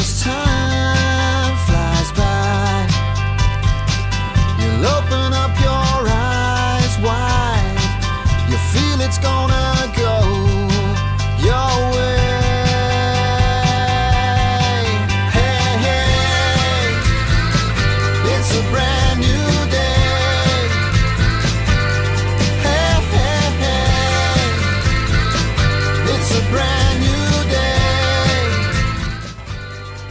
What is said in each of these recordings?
as time flies by, you'll open up your eyes wide. You feel it's gonna go your way. Hey, hey, it's a brand new day. Hey, hey, hey, it's a brand new day.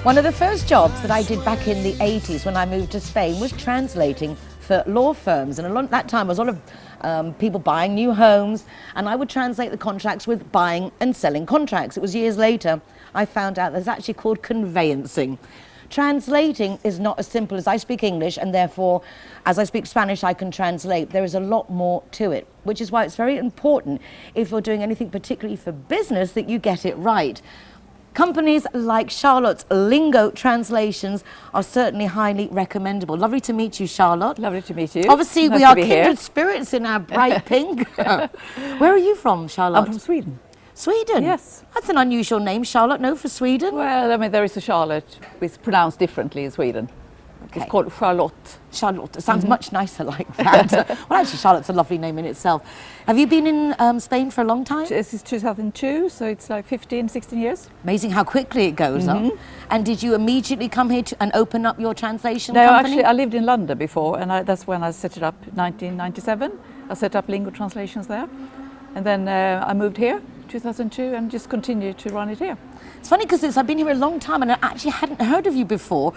One of the first jobs that I did back in the 80s when I moved to Spain was translating for law firms, and that time was a lot of people buying new homes, and I would translate the contracts with buying and selling contracts. It was years later I found out that's actually called conveyancing. Translating is not as simple as I speak English, and therefore as I speak Spanish I can translate. There is a lot more to it, which is why it's very important if you're doing anything particularly for business that you get it right. Companies like Charlotte's Lingo Translations are certainly highly recommendable. Lovely to meet you, Charlotte. Lovely to meet you. Obviously, Nice we to are be kindred here. spirits in our bright pink. Where are you from, Charlotte? I'm from Sweden. Sweden? Yes. That's an unusual name, Charlotte, no, for Sweden? Well, I mean, there is a Charlotte, it's pronounced differently in Sweden. Okay. It's called Charlotte. Charlotte. It sounds much nicer like that. Well, actually, Charlotte's a lovely name in itself. Have you been in Spain for a long time? This is 2002, so it's like 15, 16 years. Amazing how quickly it goes, huh? And did you immediately come here and open up your translation No, company? actually, I lived in London before, and that's when I set it up, 1997. I set up Lingo Translations there. And then I moved here, 2002, and just continued to run it here. It's funny because I've been here a long time and I actually hadn't heard of you before,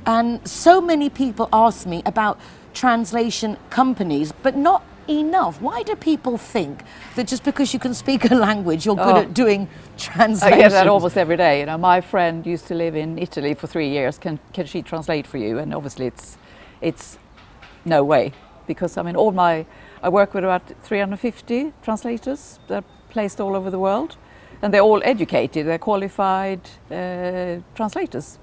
and so many people ask me about translation companies, but not enough. Why do people think that just because you can speak a language you're good at doing translations? I get that almost every day. You know, my friend used to live in Italy for 3 years. Can she translate for you? And obviously it's no way, because I mean I work with about 350 translators that are placed all over the world, and they're all educated, they're qualified translators.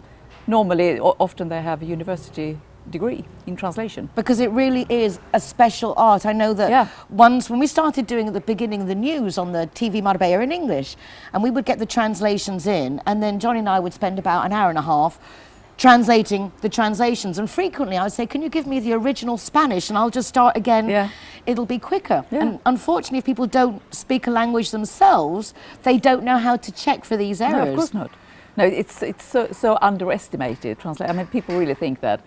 Normally, often they have a university degree in translation. Because it really is a special art. I know that once when we started doing at the beginning the news on the TV Marbella in English, and we would get the translations in, and then Johnny and I would spend about an hour and a half translating the translations, and frequently I would say, can you give me the original Spanish and I'll just start again, it'll be quicker. And unfortunately, if people don't speak a language themselves, they don't know how to check for these errors. No, of course not. No, it's so underestimated. I mean, people really think that,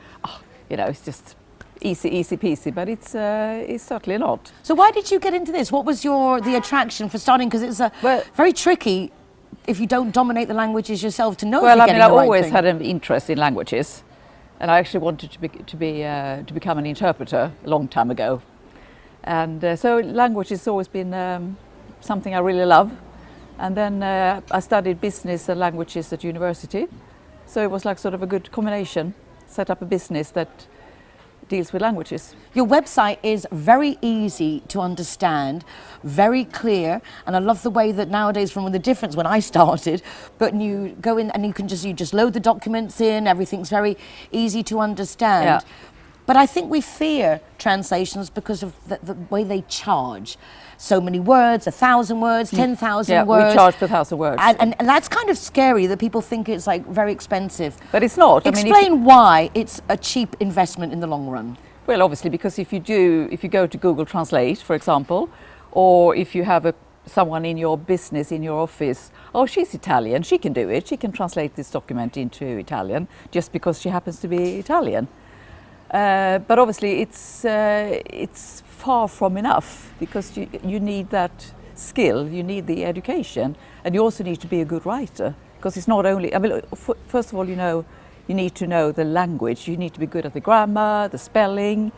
you know, it's just easy peasy, but it's certainly not. So why did you get into this? What was the attraction for starting? Because it's very tricky if you don't dominate the languages yourself to know. Well, if you're I mean, I getting the right always thing. had an interest in languages, and I actually wanted to become an interpreter a long time ago, and so language has always been something I really love. And then I studied business and languages at university, so it was like sort of a good combination. Set up a business that deals with languages. Your website is very easy to understand, very clear, and I love the way that nowadays, from the difference when I started, but you go in and you just load the documents in, everything's very easy to understand. Yeah. But I think we fear translations because of the way they charge. So many words, 1,000 words, 10,000 words. We charge per 1,000 words. And that's kind of scary that people think it's like very expensive. But it's not. Explain why it's a cheap investment in the long run. Well, obviously, because if you go to Google Translate, for example, or if you have someone in your business, in your office, oh, she's Italian, she can do it, she can translate this document into Italian just because she happens to be Italian. But obviously it's far from enough, because you need that skill, you need the education, and you also need to be a good writer, because it's not only, I mean, first of all, you need to know the language, you need to be good at the grammar, the spelling,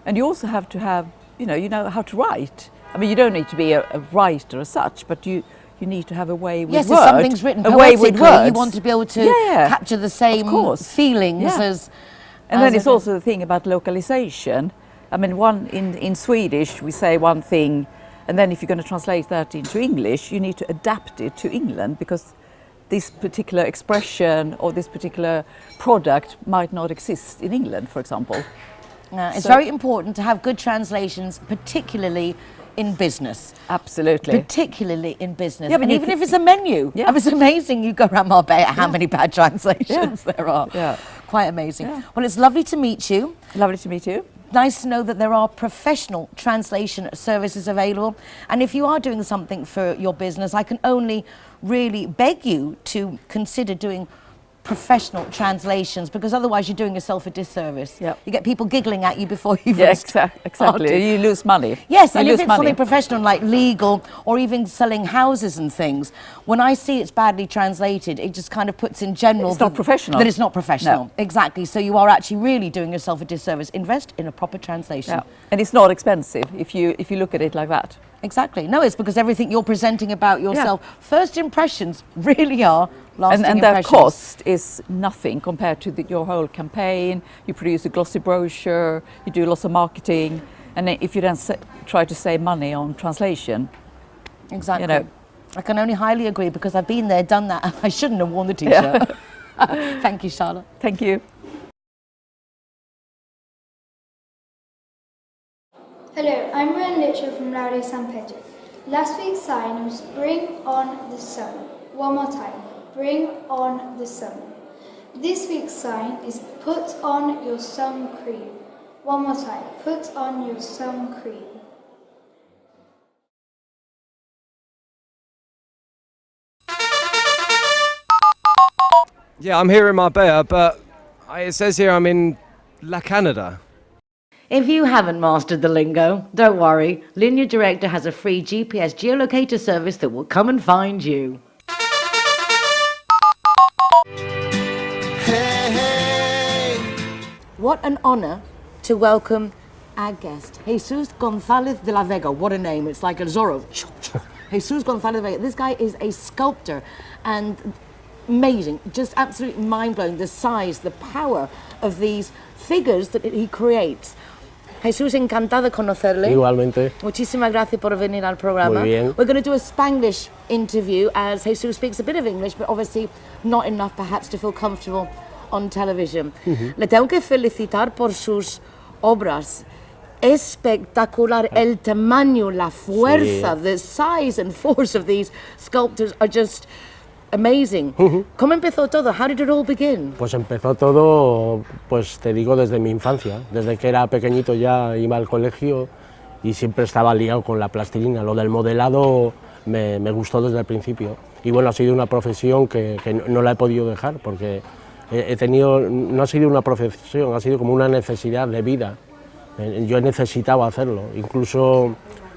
and you also have to have, you know how to write. I mean, you don't need to be a writer as such, but you need to have a way with words. Yes, if something's written poetically, you want to be able to capture the same feelings as... And then it's also the thing about localization. I mean, in Swedish we say one thing, and then if you're going to translate that into English, you need to adapt it to England, because this particular expression or this particular product might not exist in England, for example. It's very important to have good translations, particularly in business. Absolutely. Particularly in business. Yeah, but and you even could- if it's a menu. Yeah. It's amazing you go around Marbella, how many bad translations there are. Yeah. Quite amazing. Yeah. Well, it's lovely to meet you. Lovely to meet you. Nice to know that there are professional translation services available. And if you are doing something for your business, I can only really beg you to consider doing professional translations, because otherwise you're doing yourself a disservice. Yep. You get people giggling at you before you Yeah, started. exactly. You lose money. Yes, you and lose if it's money. something professional like legal or even selling houses and things, when I see it's badly translated, it just kind of puts in general It's not professional. that it's not professional. No. Exactly. So you are actually really doing yourself a disservice. Invest in a proper translation. Yeah. And it's not expensive if you look at it like that. Exactly. No, it's because everything you're presenting about yourself, first impressions really are lasting And that impressions. cost is nothing compared to your whole campaign. You produce a glossy brochure, you do lots of marketing, and then if you then try to save money on translation, Exactly. you know. I can only highly agree, because I've been there, done that, and I shouldn't have worn the t-shirt. Thank you, Charlotte. Thank you. Hello, I'm Rowan Lichfield from Laude San Pedro. Last week's sign was Bring on the Sun. One more time, Bring on the Sun. This week's sign is Put on your sun cream. One more time, Put on your sun cream. Yeah, I'm here in Marbella, but it says here I'm in La Canada. If you haven't mastered the lingo, don't worry. Linear Director has a free GPS geolocator service that will come and find you. Hey, hey. What an honor to welcome our guest, Jesus González de la Vega. What a name, it's like a Zorro. Jesus González de la Vega. This guy is a sculptor, and amazing, just absolutely mind-blowing, the size, the power of these figures that he creates. Jesús, encantado de conocerle. Igualmente. Muchísimas gracias por venir al programa. Muy bien. We're going to do a Spanglish interview, as Jesus speaks a bit of English, but obviously not enough perhaps to feel comfortable on television. Le tengo que felicitar por sus obras. Espectacular, el tamaño, la fuerza, Sí. the size and force of these sculptors are just amazing. ¿Cómo empezó todo? How did it all begin? Pues empezó todo, pues te digo, desde mi infancia. Desde que era pequeñito ya iba al colegio y siempre estaba liado con la plastilina. Lo del modelado me gustó desde el principio. Y bueno, ha sido una profesión que no la he podido dejar, porque he tenido, no ha sido una profesión, ha sido como una necesidad de vida. Yo he necesitado hacerlo, incluso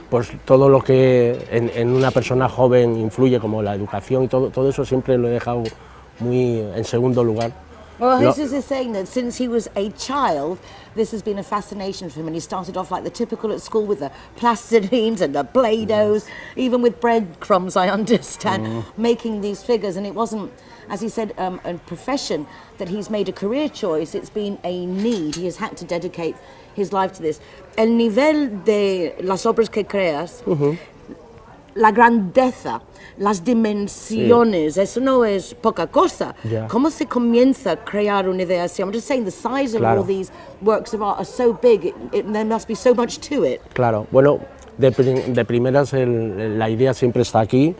pues todo lo que en una persona joven influye, como la educación y todo eso siempre lo he dejado muy en segundo lugar. Well, Lo- Jesus is saying that since he was a child, this has been a fascination for him, and he started off like the typical at school with the plastilines and the Play-Dohs, even with breadcrumbs, I understand, making these figures, and it wasn't, as he said, a profession that he's made a career choice. It's been a need. He has had to dedicate his life to this. El nivel de las obras que creas, la grandeza, las dimensiones, eso no es poca cosa. Ya. ¿Cómo se comienza a crear una idea así? I'm just saying the size of Claro. all these works of art are so big, there must be so much to it. Claro, bueno, de primeras la idea siempre está aquí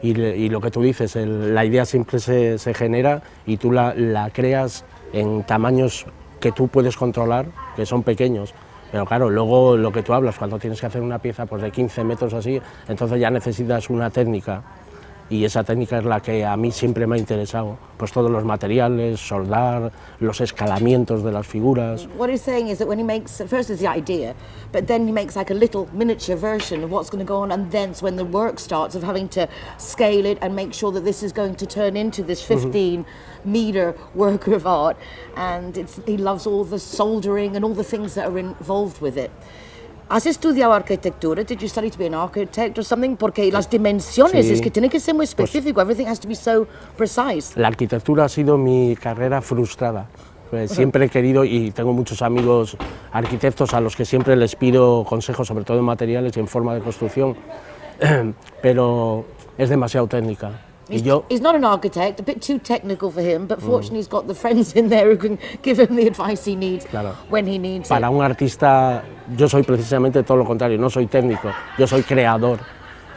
y lo que tú dices, la idea siempre se genera y tú la creas en tamaños que tú puedes controlar, que son pequeños. Pero claro, luego lo que tú hablas, cuando tienes que hacer una pieza pues de 15 metros así, entonces ya necesitas una técnica, y esa técnica es la que a mí siempre me ha interesado. Pues todos los materiales, soldar, los escalamientos de las figuras. What he's saying is that when he makes, first is the idea, but then he makes like a little miniature version of what's going to go on, and then when the work starts of having to scale it and make sure that this is going to turn into this 15-meter work of art, and he loves all the soldering and all the things that are involved with it. ¿Has estudiado arquitectura? Did you study to be an architect or something? Porque las dimensiones Sí. es que tiene que ser muy específico. Everything has to be so precise. La arquitectura ha sido mi carrera frustrada. Pues siempre he querido, y tengo muchos amigos arquitectos a los que siempre les pido consejos, sobre todo en materiales y en forma de construcción, pero es demasiado técnica. Y yo, He's not an architect, a bit too technical for him, but fortunately he's got the friends in there who can give him the advice he needs Claro. when he needs para it. un artista, yo soy precisamente todo lo contrario, no soy técnico, yo soy creador.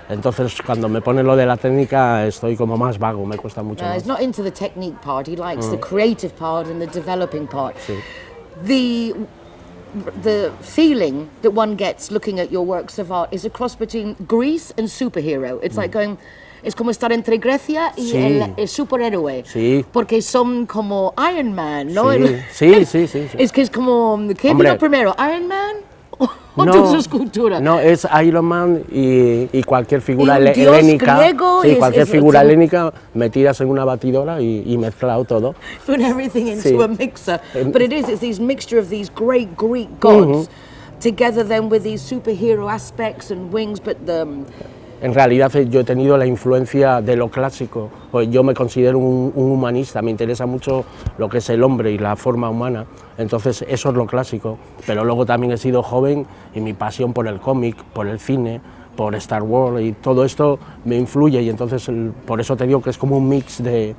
Entonces, cuando me pone lo de la técnica, estoy como más vago, me cuesta mucho He's más. not into the technique part, he likes the creative part and the developing part. Sí. The feeling that one gets looking at your works of art is a cross between Greece and superhero. It's like going, es como estar entre Grecia y Sí. el superhéroe. Sí. Porque son como Iron Man, ¿no? Sí, sí, sí. Es que es como, ¿qué Hombre. vino primero, Iron Man o tus esculturas? No, es Iron Man y cualquier figura Y un dios helénica. griego, Sí, es- cualquier es- figura es- helénica metidas en una batidora y mezclado todo. Put everything into Sí. a mixer. But it's these mixture of these great Greek gods together then with these superhero aspects and wings, but En realidad yo he tenido la influencia de lo clásico, pues yo me considero un humanista, me interesa mucho lo que es el hombre y la forma humana, entonces eso es lo clásico, pero luego también he sido joven y mi pasión por el cómic, por el cine, por Star Wars y todo esto me influye y entonces por eso te digo que es como un mix de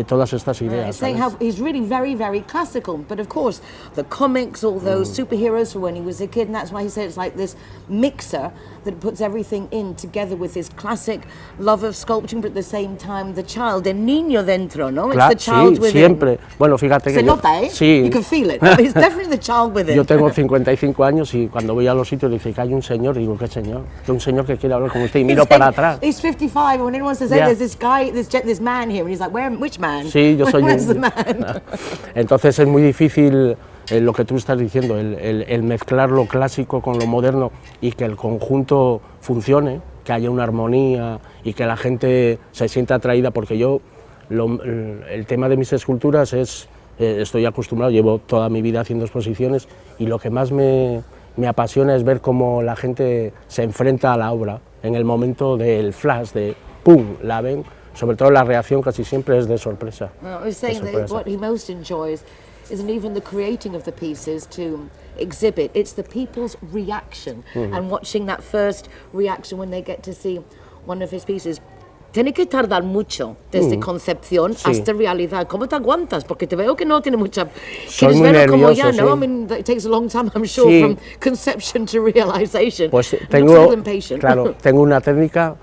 todas estas ideas. saying ¿sabes? how he's really very, very classical. But of course, the comics, all those superheroes from when he was a kid, and that's why he said it's like this mixer that puts everything in together with his classic love of sculpting, but at the same time the child, el niño dentro, no? It's Claro, the child sí, within. siempre. Bueno, fíjate que Se nota, ¿eh? Sí. You can feel it. It's definitely the child within. Yo tengo 55 años y cuando voy a los sitios dice que hay un señor, y digo, ¿qué señor? Que un señor que quiere hablar con usted y miro para atrás. He's 55, and when anyone says, hey, Yeah. there's this guy, this man here, and he's like, which man? Sí, yo soy Where's the un... man? Entonces es muy difícil lo que tú estás diciendo, el mezclar lo clásico con lo moderno y que el conjunto funcione, que haya una armonía y que la gente se sienta atraída, porque yo, el tema de mis esculturas es, estoy acostumbrado, llevo toda mi vida haciendo exposiciones y lo que más me apasiona es ver cómo la gente se enfrenta a la obra en el momento del flash, de ¡pum!, la ven, sobre todo la reacción casi siempre es de sorpresa. Well, I was saying that what he most enjoys isn't even the creating of the pieces to exhibit, it's the people's reaction and watching that first reaction when they get to see one of his pieces. Tiene que tardar mucho desde concepción hasta realidad. ¿Cómo te aguantas? Porque te veo que no tiene mucha... Soy ¿Quieres muy verlo como ya, nervioso, no? sí. I mean, it takes a long time, I'm sure, Sí. from conception to realization. Pues Looks a tengo, little impatient. claro, tengo una técnica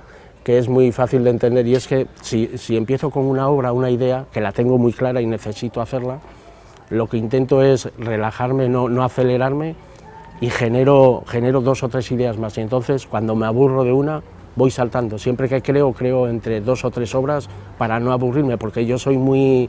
que es muy fácil de entender y es que si empiezo con una obra, una idea, que la tengo muy clara y necesito hacerla, lo que intento es relajarme, no acelerarme y genero 2 o 3 ideas más. Y entonces, cuando me aburro de una, voy saltando. Siempre que creo entre 2 o 3 obras para no aburrirme, porque yo soy muy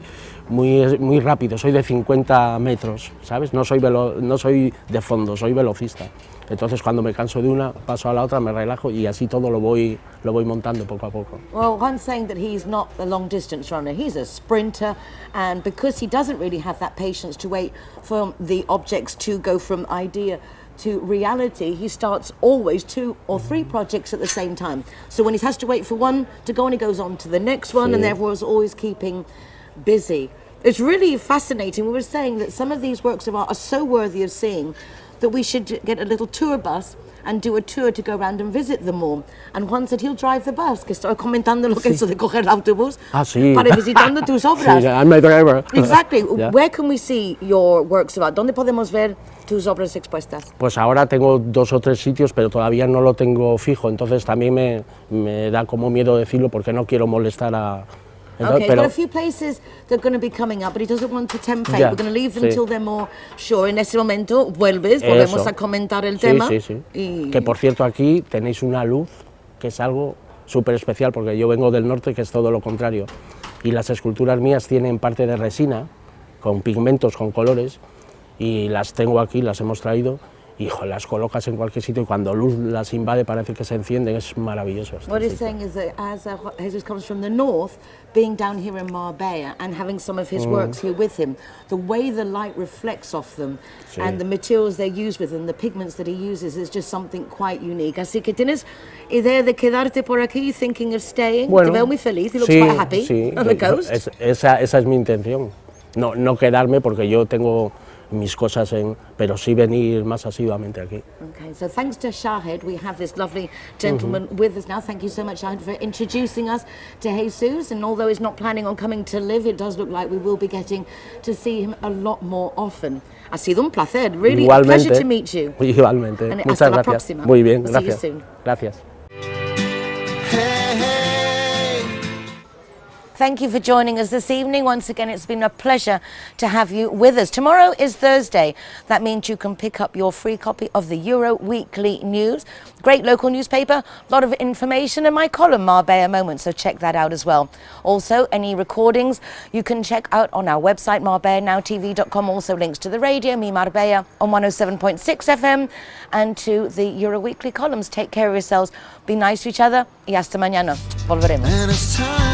rápido, soy de 50 metros, ¿sabes? No soy de fondo, soy velocista. Entonces, cuando me canso de una, paso a la otra, me relajo y así todo lo voy montando poco a poco. Well, I'm saying that he's not a long distance runner, he's a sprinter, and because he doesn't really have that patience to wait for the objects to go from idea to reality, he starts always 2 or 3 projects at the same time. So when he has to wait for one to go on, he goes on to the next one, and therefore is always keeping busy. It's really fascinating. We were saying that some of these works of art are so worthy of seeing that we should get a little tour bus and do a tour to go around and visit them all. And Juan said he'll drive the bus, que estaba comentando lo que es eso de coger el autobús Sí. para visitando tus obras. Sí, I'm my driver. Exactly. Yeah. Where can we see your works of art? ¿Dónde podemos ver tus obras expuestas? Pues ahora tengo 2 o 3 sitios, pero todavía no lo tengo fijo, entonces también me da como miedo decirlo porque no quiero molestar a... Okay, he's pero got a few places that are going to be coming up, but he doesn't want to tempt fate. Yeah, We're going to leave them sí. till they're more sure. En ese momento volvemos a comentar el tema. Sí. Y Que por cierto aquí tenéis una luz que es algo súper especial porque yo vengo del norte, que es todo lo contrario. Y las esculturas mías tienen parte de resina, con pigmentos, con colores, y las tengo aquí, las hemos traído, y las colocas en cualquier sitio y cuando luz las invade parece que se encienden, es maravilloso. what he's saying is that as Jesus comes from the north, being down here in Marbella and having some of his works here with him, the way the light reflects off them Sí. and the materials they use with them, the pigments that he uses, is just something quite unique. Así que tienes idea de quedarte por aquí, thinking of staying. Te veo muy feliz, he looks quite happy sí, on the coast. esa es mi intención, no quedarme porque yo tengo mis cosas, pero sí venir más asiduamente aquí. Okay, so thanks to Shahid, we have this lovely gentleman with us now. Thank you so much, Shahid, for introducing us to Jesus. And although he's not planning on coming to live, it does look like we will be getting to see him a lot more often. Ha sido un placer, really a pleasure to meet you. Igualmente, And muchas hasta la gracias. próxima. Muy bien, We'll see you gracias. soon. Gracias. Hey, hey. Thank you for joining us this evening. Once again, it's been a pleasure to have you with us. Tomorrow is Thursday. That means you can pick up your free copy of the Euro Weekly News. Great local newspaper, a lot of information, and my column, Marbella Moments, so check that out as well. Also, any recordings you can check out on our website, marbellanowtv.com. Also links to the radio, Mi Marbella, on 107.6 FM, and to the Euro Weekly columns. Take care of yourselves, be nice to each other, y hasta mañana. Volveremos. And it's time.